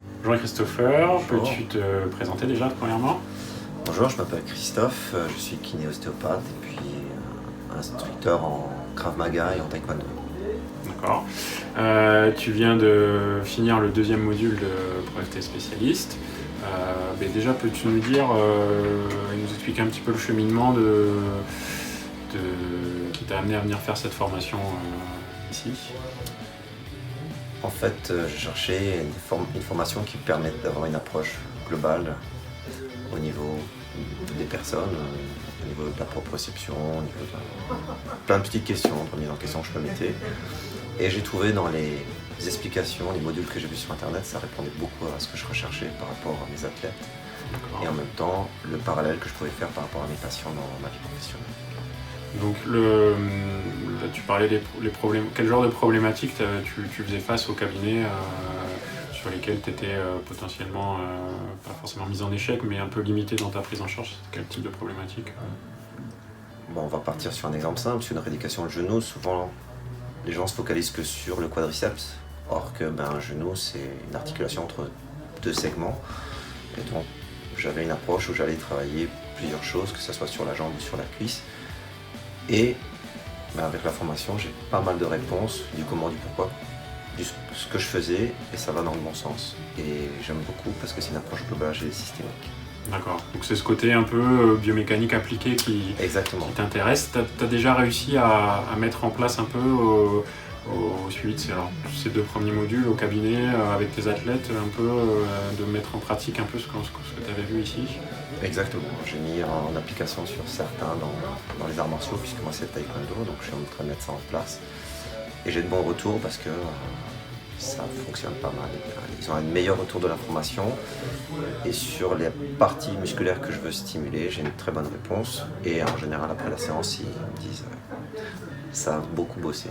Bonjour Christopher, Bonjour. peux-tu te présenter déjà premièrement? Bonjour, je m'appelle Christophe, je suis kiné-ostéopathe et puis instructeur en Krav Maga et en Taekwondo. D'accord. Tu viens de finir le deuxième module de breveté spécialiste. Déjà, peux-tu nous dire et nous expliquer un petit peu le cheminement qui t'a amené à venir faire cette formation ici? En fait, j'ai cherché une formation qui permette d'avoir une approche globale au niveau des personnes, au niveau de la proprioception, au niveau de plein de petites questions, de remise en question que je me mettais. Et j'ai trouvé dans les explications, les modules que j'ai vus sur internet, ça répondait beaucoup à ce que je recherchais par rapport à mes athlètes. Et en même temps, le parallèle que je pouvais faire par rapport à mes patients dans ma vie professionnelle. Donc, là, tu parlais des problèmes. Quel genre de problématiques tu faisais face au cabinet sur lesquelles tu étais potentiellement, pas forcément mise en échec, mais un peu limité dans ta prise en charge? Quel type de problématique? Bon, on va partir sur un exemple simple, sur une rééducation de genou. Souvent, les gens se focalisent que sur le quadriceps, or que un genou, c'est une articulation entre deux segments. Et donc, j'avais une approche où j'allais travailler plusieurs choses, que ce soit sur la jambe ou sur la cuisse. Et avec la formation, j'ai pas mal de réponses du comment, du pourquoi, ce que je faisais, et ça va dans le bon sens. Et j'aime beaucoup parce que c'est une approche globale et systémique. D'accord. Donc c'est ce côté un peu biomécanique appliqué qui t'intéresse. Tu as déjà réussi à mettre en place un peu au suivi de ces deux premiers modules au cabinet avec tes athlètes, un peu de mettre en pratique un peu ce que tu avais vu ici? Exactement. J'ai mis en application sur certains dans les arts martiaux, puisque moi c'est le taekwondo, donc je suis en train de mettre ça en place. Et j'ai de bons retours parce que ça fonctionne pas mal. Ils ont un meilleur retour de l'information. Et sur les parties musculaires que je veux stimuler, j'ai une très bonne réponse. Et en général, après la séance, ils me disent ça a beaucoup bossé.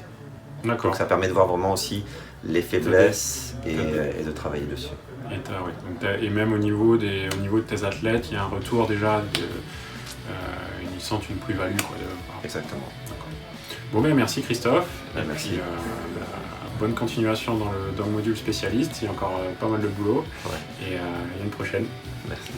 D'accord. Donc ça permet de voir vraiment aussi les faiblesses et de travailler dessus. Et même au niveau de tes athlètes, il y a un retour déjà, ils sentent une plus-value. Exactement. Bon, merci Christophe. Merci. Puis, bonne continuation dans le module spécialiste. Il y a encore pas mal de boulot. Ouais. Et à une prochaine. Merci.